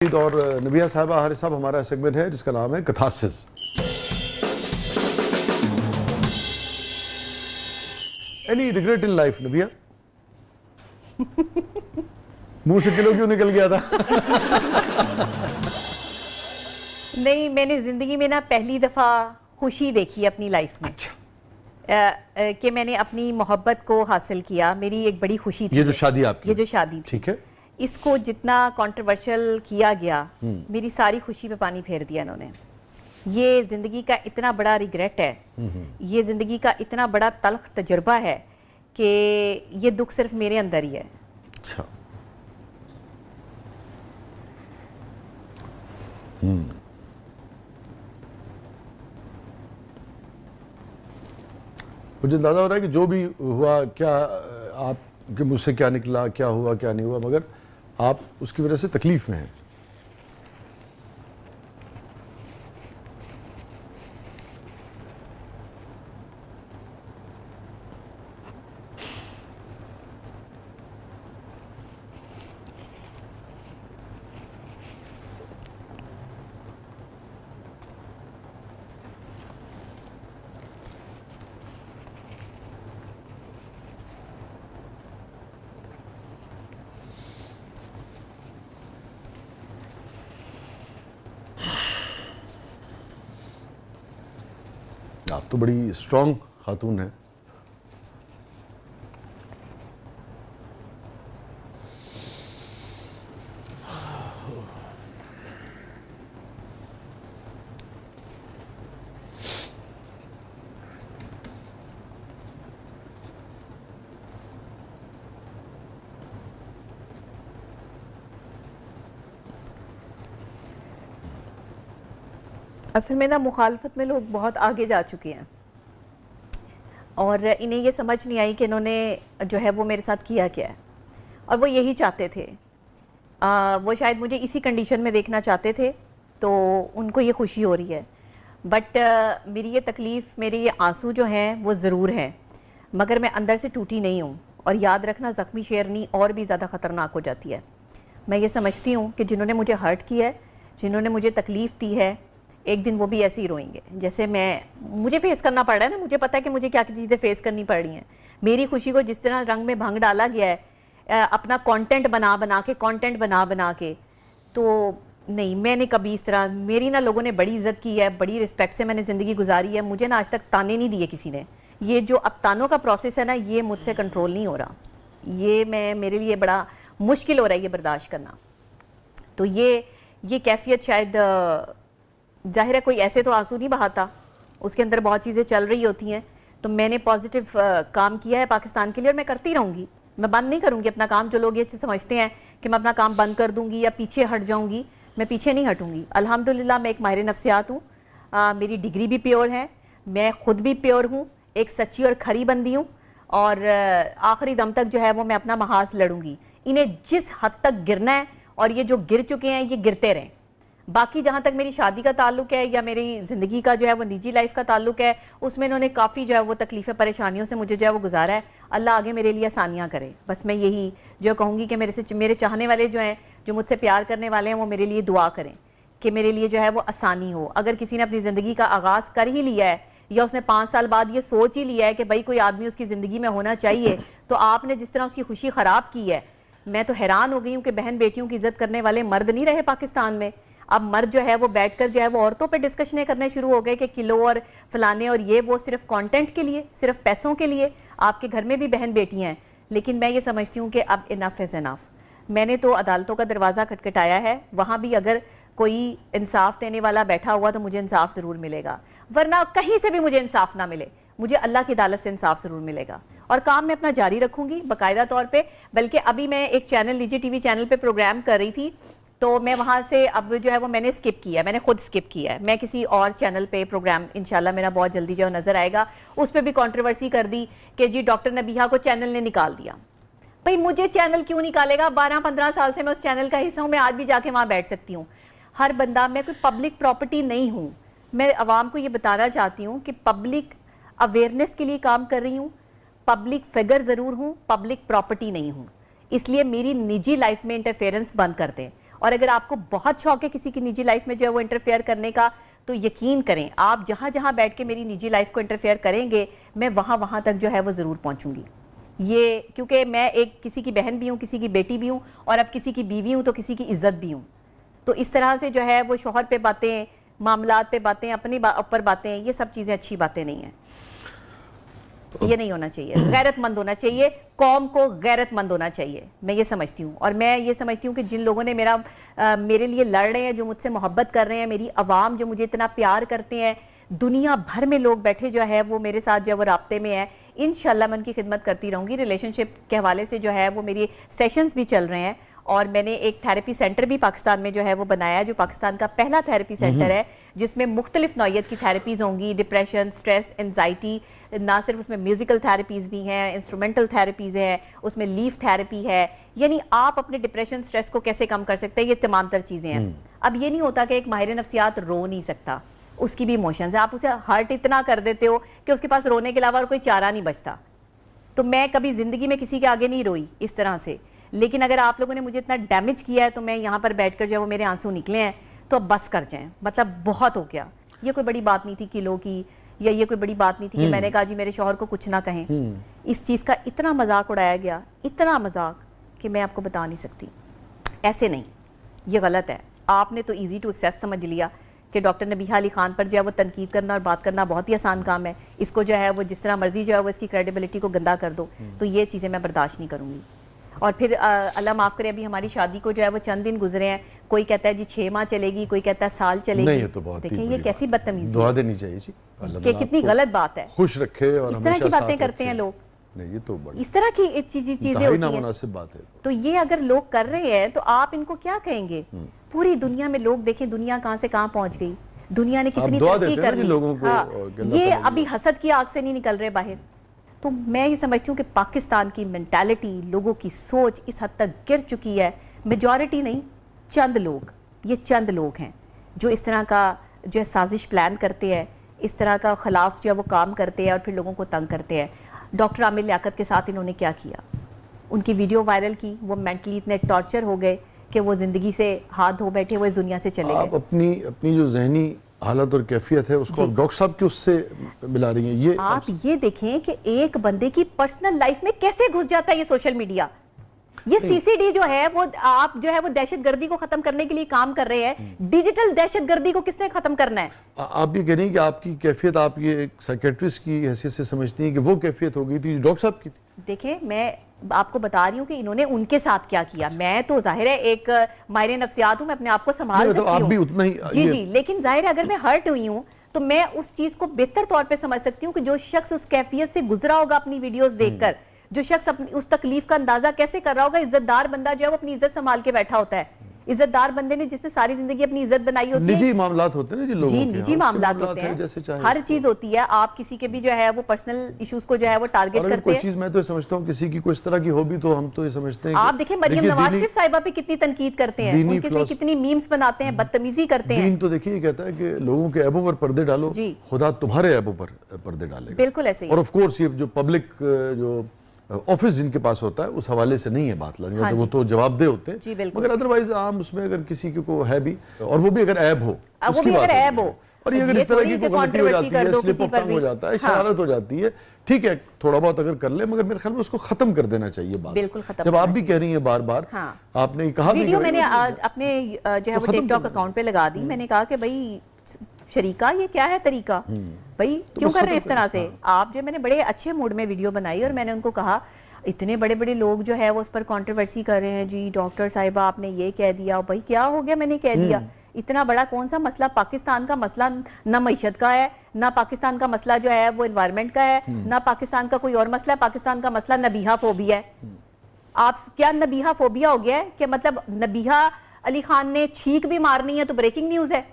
और नबिया साहिबा हारिस साहब, हमारा सेगमेंट है जिसका नाम है catharsis. Any regret in life नबिया? मुंह से किलो क्यों निकल गया था? नहीं, मैंने ज़िंदगी में ना पहली दफ़ा खुशी देखी अपनी लाइफ में। अच्छा। कि मैंने अपनी मोहब्बत को हासिल किया, मेरी एक बड़ी खुशी थी। ये जो शादी आपकी, ये जो शादी थी, ठीक है, इसको जितना कंट्रोवर्शियल किया गया, मेरी सारी खुशी पे पानी फेर दिया इन्होंने। ये ज़िंदगी का इतना बड़ा रिग्रेट है, ये ज़िंदगी का इतना बड़ा तल्ख तजुर्बा है कि ये दुख सिर्फ मेरे अंदर ही है। अच्छा। मुझे अंदाजा हो रहा है कि जो भी हुआ, क्या आपके मुझसे क्या निकला, क्या हुआ क्या नहीं हुआ, मगर आप उसकी वजह से तकलीफ में हैं। आप तो बड़ी स्ट्रॉन्ग खातून हैं। असल में ना मुखालफत में लोग बहुत आगे जा चुके हैं और इन्हें ये समझ नहीं आई कि इन्होंने जो है वो मेरे साथ किया क्या है, और वो यही चाहते थे। वो शायद मुझे इसी कंडीशन में देखना चाहते थे, तो उनको ये खुशी हो रही है। बट मेरी ये तकलीफ़, मेरे ये आंसू जो हैं वो ज़रूर हैं, मगर मैं अंदर से टूटी नहीं हूँ। और याद रखना, ज़ख्मी शेरनी और भी ज़्यादा ख़तरनाक हो जाती है। मैं ये समझती हूँ कि जिन्होंने मुझे हर्ट किया है, जिन्होंने मुझे तकलीफ़ दी है, एक दिन वो भी ऐसे ही रोएंगे जैसे मुझे फेस करना पड़ रहा है ना। मुझे पता है कि मुझे क्या क्या चीज़ें फेस करनी पड़ रही हैं। मेरी खुशी को जिस तरह रंग में भंग डाला गया है, अपना कंटेंट बना बना के, तो नहीं, मैंने कभी इस तरह, मेरी ना लोगों ने बड़ी इज्जत की है, बड़ी रिस्पेक्ट से मैंने ज़िंदगी गुजारी है। मुझे ना आज तक ताने नहीं दिए किसी ने। ये जो अब तानों का प्रोसेस है ना, ये मुझसे कंट्रोल नहीं हो रहा। ये मेरे लिए बड़ा मुश्किल हो रहा है ये बर्दाश्त करना। तो ये कैफियत शायद, जाहिर है कोई ऐसे तो आंसू नहीं बहाता, उसके अंदर बहुत चीज़ें चल रही होती हैं। तो मैंने पॉजिटिव काम किया है पाकिस्तान के लिए, और मैं करती रहूँगी। मैं बंद नहीं करूँगी अपना काम। जो लोग ये समझते हैं कि मैं अपना काम बंद कर दूँगी या पीछे हट जाऊँगी, मैं पीछे नहीं हटूँगी। अल्हम्दुलिल्लाह मैं एक माहिर नफ्सियात हूँ, मेरी डिग्री भी प्योर है, मैं ख़ुद भी प्योर हूँ, एक सच्ची और खरी बंदी हूँ, और आखिरी दम तक जो है वो मैं अपना महाज लड़ूँगी। इन्हें जिस हद तक गिरना है, और ये जो गिर चुके हैं ये गिरते रहें। बाकी जहाँ तक मेरी शादी का ताल्लुक है या मेरी ज़िंदगी का जो है वो निजी लाइफ का ताल्लुक है, उसमें इन्होंने काफ़ी जो है वो तकलीफ़ें परेशानियों से मुझे जो है वो गुजारा है। अल्लाह आगे मेरे लिए आसानियाँ करे। बस मैं यही जो कहूँगी कि मेरे चाहने वाले जो हैं, जो मुझसे प्यार करने वाले हैं, वो मेरे लिए दुआ करें कि मेरे लिए जो है वो आसानी हो। अगर किसी ने अपनी ज़िंदगी का आगाज़ कर ही लिया है, या उसने 5 साल बाद ये सोच ही लिया है कि भाई कोई आदमी उसकी ज़िंदगी में होना चाहिए, तो आपने जिस तरह उसकी खुशी ख़राब की है, मैं तो हैरान हो गई हूँ कि बहन बेटियों की इज़्ज़त करने वाले मर्द नहीं रहे पाकिस्तान में। अब मर्द जो है वो बैठकर जो है वो औरतों पे डिस्कशनें करने शुरू हो गए कि किलो और फलाने और ये वो, सिर्फ कंटेंट के लिए, सिर्फ पैसों के लिए। आपके घर में भी बहन बेटियां हैं, लेकिन मैं ये समझती हूँ कि अब इनफ इज़ इनफ। मैंने तो अदालतों का दरवाज़ा खटखटाया है, वहाँ भी अगर कोई इंसाफ देने वाला बैठा हुआ तो मुझे इंसाफ ज़रूर मिलेगा, वरना कहीं से भी मुझे इंसाफ ना मिले, मुझे अल्लाह की अदालत से इंसाफ ज़रूर मिलेगा। और काम मैं अपना जारी रखूँगी बाकायदा तौर पर। बल्कि अभी मैं एक चैनल, निजी TV चैनल पर प्रोग्राम कर रही थी, तो मैं वहाँ से अब जो है वो मैंने स्किप किया है, मैंने खुद स्किप किया है। मैं किसी और चैनल पे प्रोग्राम इंशाल्लाह मेरा बहुत जल्दी जो नज़र आएगा, उस पर भी कंट्रोवर्सी कर दी कि जी डॉक्टर नबीहा को चैनल ने निकाल दिया। भाई मुझे चैनल क्यों निकालेगा? 12-15 साल से मैं उस चैनल का हिस्सा हूँ, मैं आज भी जाके वहाँ बैठ सकती हूँ। हर बंदा, मैं कोई पब्लिक प्रॉपर्टी नहीं हूँ। मैं आवाम को ये बताना चाहती हूँ कि पब्लिक अवेयरनेस के लिए काम कर रही हूँ, पब्लिक फिगर ज़रूर हूँ, पब्लिक प्रॉपर्टी नहीं हूँ। इसलिए मेरी निजी लाइफ में इंटरफेरेंस बंद कर दें। और अगर आपको बहुत शौक है किसी की निजी लाइफ में जो है वो इंटरफेयर करने का, तो यकीन करें आप जहाँ जहाँ बैठ के मेरी निजी लाइफ को इंटरफेयर करेंगे, मैं वहाँ वहाँ तक जो है वो ज़रूर पहुँचूंगी। ये क्योंकि मैं एक किसी की बहन भी हूँ, किसी की बेटी भी हूँ, और अब किसी की बीवी हूँ तो किसी की इज्जत भी हूँ। तो इस तरह से जो है वो शोहर पे बातें, मामलात पे बातें, अपने ऊपर बातें, ये सब चीज़ें अच्छी बातें नहीं हैं। ये नहीं होना चाहिए। गैरतमंद होना चाहिए, कौम को गैरतमंद होना चाहिए, मैं ये समझती हूँ। और मैं ये समझती हूँ कि जिन लोगों ने मेरे लिए लड़ रहे हैं, जो मुझसे मोहब्बत कर रहे हैं, मेरी आवाम जो मुझे इतना प्यार करते हैं, दुनिया भर में लोग बैठे जो है वो मेरे साथ जो वो राब्ते में है, इंशाल्लाह मैं उनकी खिदमत करती रहूँगी। रिलेशनशिप के हवाले से जो है वो मेरी सेशंस भी चल रहे हैं, और मैंने एक थेरेपी सेंटर भी पाकिस्तान में जो है वो बनाया है, जो पाकिस्तान का पहला थेरेपी सेंटर है जिसमें मुख्तलिफ नौइयत की थेरेपीज़ होंगी, डिप्रेशन, स्ट्रेस, एंजाइटी, ना सिर्फ उसमें म्यूज़िकल थेरेपीज़ भी हैं, इंस्ट्रूमेंटल थेरेपीज़ हैं, उसमें लीफ थेरेपी है, यानी आप अपने डिप्रेशन, स्ट्रेस को कैसे कम कर सकते हैं, ये तमाम तर चीज़ें हैं। अब ये नहीं होता कि एक माहिर नफ्सियात रो नहीं सकता, उसकी भी इमोशंस है, आप उसे हर्ट इतना कर देते हो कि उसके पास रोने के अलावा और कोई चारा नहीं बचता। तो मैं कभी ज़िंदगी में किसी के आगे नहीं रोई इस तरह से, लेकिन अगर आप लोगों ने मुझे इतना डैमेज किया है तो मैं यहाँ पर बैठकर जो है वो मेरे आंसू निकले हैं, तो अब बस कर जाएं, मतलब बहुत हो गया। ये कोई बड़ी बात नहीं थी किलो की, या ये कोई बड़ी बात नहीं थी कि मैंने कहा जी मेरे शौहर को कुछ ना कहें। इस चीज़ का इतना मजाक उड़ाया गया, इतना मजाक, कि मैं आपको बता नहीं सकती। ऐसे नहीं, ये गलत है। आपने तो ईजी टू एक्सेस समझ लिया कि डॉक्टर नबीहा अली खान पर जो है वो तनकीद करना और बात करना बहुत ही आसान काम है। इसको जो है वो जिस तरह मर्जी जो है वो इसकी क्रेडिबिलिटी को गंदा कर दो, तो ये चीज़ें मैं बर्दाश्त नहीं करूँगी। और फिर अल्लाह माफ़ करे, अभी हमारी शादी को जो है वो चंद दिन गुजरे हैं, कोई कहता है जी 6 माह चलेगी, कोई कहता है साल चलेगी। नहीं, ये तो बहुत देखें ये कैसी बदतमीजी दुआ देनी चाहिए जी, कि कितनी गलत बात है। खुश रखे और इस तरह की बातें करते हैं लोग, नहीं ये तो बड़ी इस तरह की चीजें होती हैं, नामुनासिब बात है। तो ये अगर लोग कर रहे हैं तो आप इनको क्या कहेंगे? पूरी दुनिया में लोग देखें दुनिया कहाँ से कहाँ पहुंच गई, दुनिया ने कितनी तरक्की कर ली। हाँ, ये अभी हसद की आग से नहीं निकल रहे बाहर। तो मैं ये समझती हूँ कि पाकिस्तान की मेंटालिटी, लोगों की सोच इस हद तक गिर चुकी है। मेजॉरिटी नहीं, चंद लोग, ये चंद लोग हैं जो इस तरह का जो है साजिश प्लान करते हैं, इस तरह का खिलाफ जो है वो काम करते हैं और फिर लोगों को तंग करते हैं। डॉक्टर आमिर लियाकत के साथ इन्होंने क्या किया? उनकी वीडियो वायरल की, वो मेंटली इतने टॉर्चर हो गए कि वो ज़िंदगी से हाथ धो बैठे, वो इस दुनिया से चले गए। आप अपनी जो जहनी हालत और कैफियत है उसको डॉक्टर साहब की उससे मिला रही हैं। ये आप ये देखें कि एक बंदे की पर्सनल लाइफ में कैसे घुस जाता है ये सोशल मीडिया। ये सीसीडी जो है वो आप जो है वो दहशतगर्दी को खत्म करने के लिए काम कर रहे हैं। डिजिटल दहशतगर्दी को किसने खत्म करना है? आप ये कह रही हैं कि आपकी कैफियत आप ये एक साइकेट्रिस्ट की हैसियत से समझती हैं कि वो कैफियत हो गई थी डॉक्टर साहब की थी? देखें, मैं आपको बता रही हूँ कि इन्होंने उनके साथ क्या किया। मैं तो जाहिर है एक माहिर नफ्सियात हूँ, मैं अपने आप को संभाल सकती आप भी हूँ उतना ही जी, लेकिन जाहिर है अगर मैं हर्ट हुई हूँ तो मैं उस चीज को बेहतर तौर पे समझ सकती हूँ कि जो शख्स उस कैफियत से गुजरा होगा अपनी वीडियोस देखकर, जो शख्स अपनी उस तकलीफ का अंदाजा कैसे कर रहा होगा। इज्जतदार बंदा जो है वो अपनी इज्जत संभाल के बैठा होता है। इज्जतदार बंदे ने जिसने सारी जिंदगी अपनी इज्जत बनाई होती है। निजी मामलात होते हैं ना जी, लोगों जी के, निजी मामलात होते हैं, हर चीज होती है। आप किसी के भी जो है वो पर्सनल इश्यूज को जो है वो टारगेट करते कोई हैं। चीज मैं तो समझता हूँ किसी की कोई इस तरह की हो भी तो हम तो ये समझते हैं। आप देखें मरियम नवाज शरीफ साहिबा पे कितनी तनकीद करते हैं, उनके लिए कितनी मीम्स बनाते हैं, बदतमीजी करते हैं। दीन तो देखिए कहता है कि लोगों के ऐबों पर पर्दे डालो, खुदा तुम्हारे ऐबों पर पर्दे डालेगा। बिल्कुल ऐसे ही। और ऑफ कोर्स ये जो पब्लिक जो ऑफिस जिनके पास होता है उस हवाले से नहीं है बात लानी, हाँ, वो तो जवाबदेह होते हैं, मगर अदरवाइज आम उसमें अगर किसी को है भी, और वो भी अगर ऐब हो, वो भी अगर ऐब हो, और ये अगर इस तरह की कोई गलती हो जाती है, स्लिप ऑफ टंग हो जाता है, शरारत हो जाती है, ठीक है थोड़ा बहुत अगर कर ले, मगर मेरे ख्याल में उसको खत्म कर देना चाहिए बात। बिल्कुल खत्म। जब आप भी कह रही हैं बार बार, आपने कहा वीडियो मैंने अपने जो है वो टिकटॉक अकाउंट पे लगा दी। मैंने कहा कि भाई शरीका ये क्या है तरीका, भाई क्यों कर रहे हैं इस तरह से आप? जो मैंने बड़े अच्छे मूड में वीडियो बनाई और मैंने उनको कहा इतने बड़े बड़े लोग जो है वो उस पर कंट्रोवर्सी कर रहे हैं, जी डॉक्टर साहिबा आपने ये कह दिया, भाई क्या हो गया मैंने कह दिया? इतना बड़ा कौन सा मसला? पाकिस्तान का मसला ना मईशत का है, ना पाकिस्तान का मसला जो है वो एनवायरनमेंट का है, ना पाकिस्तान का कोई और मसला है। पाकिस्तान का मसला नबीहा फोबिया है। आप क्या नबीहा फोबिया हो गया है कि मतलब नबीहा अली खान ने छींक भी मारनी है तो ब्रेकिंग न्यूज है?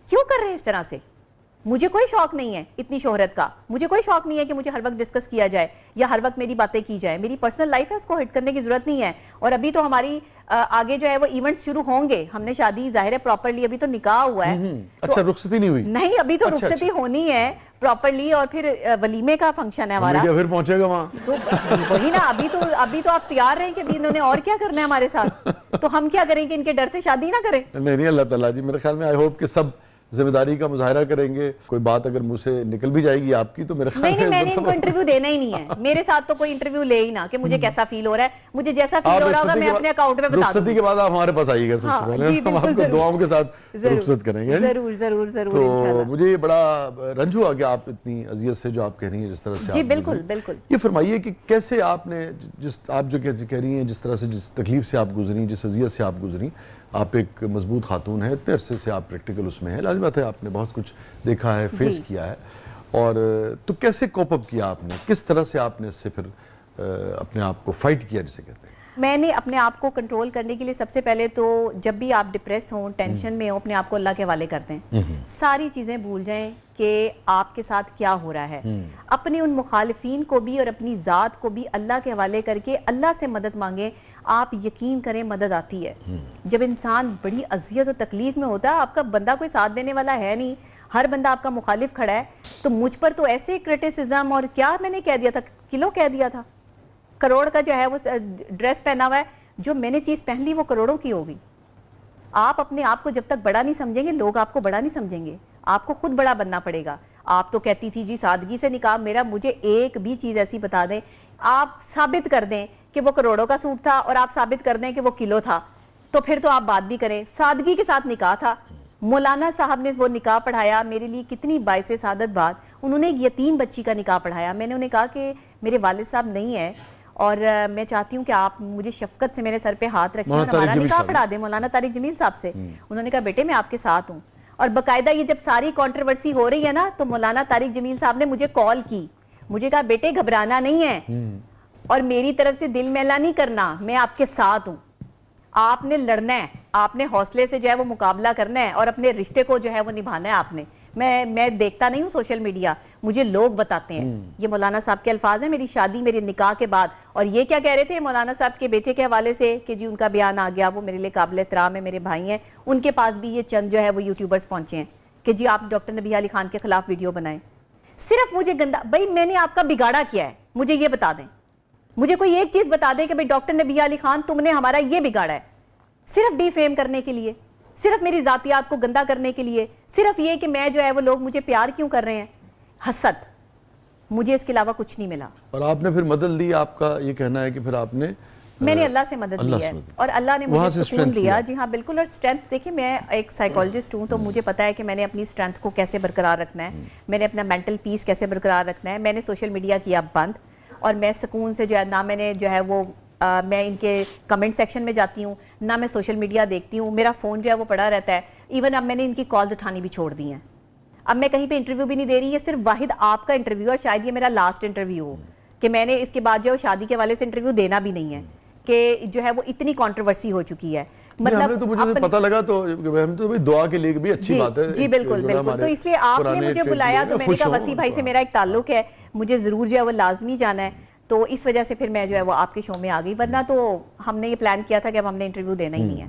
क्यों कर रहे हैं इस तरह से? मुझे कोई शौक नहीं है इतनी शोहरत का, मुझे कोई शौक नहीं है कि मुझे हर वक्त डिस्कस किया जाए या हर वक्त मेरी बातें की जाए। मेरी पर्सनल लाइफ है, उसको हिट करने की जरूरत नहीं है। और अभी तो हमारी आगे जो है वो इवेंट्स शुरू होंगे। हमने शादी जाहिर है प्रॉपरली, अभी तो निकाह हुआ है। अच्छा, रुखसती नहीं हुई? नहीं, अभी तो अच्छा, रुखसती होनी है प्रॉपरली, और फिर वलीमे का फंक्शन है हमारा। फिर पहुंचेगा वहाँ तो वही ना, अभी तो आप तैयार रहें कि अभी इन्होंने और क्या करना है हमारे साथ, तो हम क्या करें कि इनके डर से शादी ना करें? नहीं, अल्लाह ताला जी, मेरे ख्याल में आई होप कि सब जिम्मेदारी का मुजाहरा करेंगे। कोई बात अगर मुझसे निकल भी जाएगी आपकी तो मेरे ख्याल नहीं, मैंने इनको इंटरव्यू देना ही नहीं है। मेरे साथ तो कोई इंटरव्यू ले ही ना कि मुझे कैसा फील हो रहा है। मुझे जैसा फील हो रहा होगा मैं अपने अकाउंट में बता दूंगी। के बाद आप हमारे पास आइएगा, सबसे पहले हम आपको दुआओं के साथ रुखसत करेंगे। जरूर जरूर जरूर, तो इंशाल्लाह। मुझे ये बड़ा रंज हुआ कि आप इतनी अजियत से जो आप कह रही हैं, जिस तरह से जी आप बिल्कुल बिल्कुल। ये फरमाइए कि कैसे आपने आप जो कह रही हैं, जिस तरह से जिस तकलीफ से आप गुजरी, जिस अजियत से आप गुजरी, आप एक मजबूत खातून है, इतने अरसे से आप प्रैक्टिकल उसमें है, लाज़मी बात है आपने बहुत कुछ देखा है, फेस किया है। और तो कैसे कोप अप किया आपने, किस तरह से आपने इससे फिर अपने आप को फाइट किया जिसे कहते हैं? मैंने अपने आप को कंट्रोल करने के लिए सबसे पहले तो जब भी आप डिप्रेस हों, टेंशन में हो, अपने आप को अल्लाह के हवाले कर दें। सारी चीज़ें भूल जाएं कि आपके साथ क्या हो रहा है। अपने उन मुखालिफिन को भी और अपनी ज़ात को भी अल्लाह के हवाले करके अल्लाह से मदद मांगें। आप यकीन करें, मदद आती है। जब इंसान बड़ी अजियत और तकलीफ में होता है, आपका बंदा कोई साथ देने वाला है नहीं, हर बंदा आपका मुखालिफ खड़ा है, तो मुझ पर तो ऐसे क्रिटिसिज्म, और क्या मैंने कह दिया था, किलो कह दिया था, करोड़ का जो है वो ड्रेस पहना हुआ है, जो मैंने चीज़ पहन ली वो करोड़ों की होगी। आप अपने आप को जब तक बड़ा नहीं समझेंगे, लोग आपको बड़ा नहीं समझेंगे, आपको खुद बड़ा बनना पड़ेगा। आप तो कहती थी जी सादगी से निकाह मेरा, मुझे एक भी चीज़ ऐसी बता दें, आप साबित कर दें कि वो करोड़ों का सूट था और आप साबित कर दें कि वो किलो था, तो फिर तो आप बात भी करें। सादगी के साथ निकाह था, मौलाना साहब ने वो निकाह पढ़ाया, मेरे लिए कितनी बाइसे सादत बात। उन्होंने एक यतीम बच्ची का निकाह पढ़ाया। मैंने उन्हें कहा कि मेरे वालिद साहब नहीं है और मैं चाहती हूँ कि आप मुझे शफकत से मेरे सर पे हाथ रखिए और हमारा निकाह पढ़ा दें, मौलाना तारिक जमील साहब से। उन्होंने कहा बेटे मैं आपके साथ हूँ। और बाकायदा ये जब सारी कंट्रोवर्सी हो रही है ना, तो मौलाना तारिक जमील साहब ने मुझे कॉल की, मुझे कहा बेटे घबराना नहीं है और मेरी तरफ से दिल मैला नहीं करना, मैं आपके साथ हूँ। आपने लड़ना है, आपने हौसले से जो है वो मुकाबला करना है और अपने रिश्ते को जो है वो निभाना है आपने। मैं देखता नहीं हूँ सोशल मीडिया, मुझे लोग बताते हैं। ये मौलाना साहब के अल्फाज हैं मेरी शादी, मेरे निकाह के बाद। और ये क्या कह रहे थे मौलाना साहब के बेटे के हवाले से कि जी उनका बयान आ गया, वो मेरे लिए काबिल एहतराम है, मेरे भाई हैं, उनके पास भी ये चंद जो है वो यूट्यूबर्स पहुंचे हैं कि जी आप डॉक्टर नबी अली खान के खिलाफ वीडियो बनाएं। सिर्फ मुझे गंदा, भाई मैंने आपका बिगाड़ा किया है, मुझे ये बता दें, मुझे कोई एक चीज बता दें कि भाई डॉक्टर नबी अली खान तुमने हमारा ये बिगाड़ा है, सिर्फ डिफेम करने के लिए, सिर्फ मेरी जातियात को गंदा करने के लिए, सिर्फ ये कि मैं जो है वो लोग मुझे प्यार क्यों कर रहे हैं, हसद। मुझे इसके अलावा कुछ नहीं मिला। और आपने फिर मदद ली, आपका ये कहना है कि फिर आपने मैंने अल्लाह से मदद ली है और अल्लाह ने मुझे सुकून दिया। जी हाँ बिल्कुल। और स्ट्रेंथ देखिए, मैं एक साइकोलॉजिस्ट हूँ तो मुझे पता है कि मैंने अपनी स्ट्रेंथ को कैसे बरकरार रखना है, मैंने अपना मेंटल पीस कैसे बरकरार रखना है। मैंने सोशल मीडिया किया बंद और मैं सुकून से जो है ना, मैंने जो है वो मैं इनके कमेंट सेक्शन में जाती हूँ ना, मैं सोशल मीडिया देखती हूँ, मेरा फ़ोन जो है वो पड़ा रहता है। इवन अब मैंने इनकी कॉल्स उठानी भी छोड़ दी हैं। अब मैं कहीं पे इंटरव्यू भी नहीं दे रही, ये सिर्फ वाहिद आपका इंटरव्यू और शायद ये मेरा लास्ट इंटरव्यू हो कि मैंने इसके बाद जो शादी के वाले से इंटरव्यू देना भी नहीं है कि जो है वो इतनी कंट्रोवर्सी हो चुकी है। मतलब तो मुझे पता लगा तो हम तो भाई दुआ के लिए भी अच्छी बात है। जी बिल्कुल बिल्कुल। तो इसलिए आपने मुझे बुलाया तो मैंने कहा वसी भाई से मेरा एक ताल्लुक है, मुझे ज़रूर जो है वो लाजमी जाना है, तो इस वजह से फिर मैं जो है वो आपके शो में आ गई, वरना तो हमने ये प्लान किया था कि अब हमने इंटरव्यू देना ही नहीं है।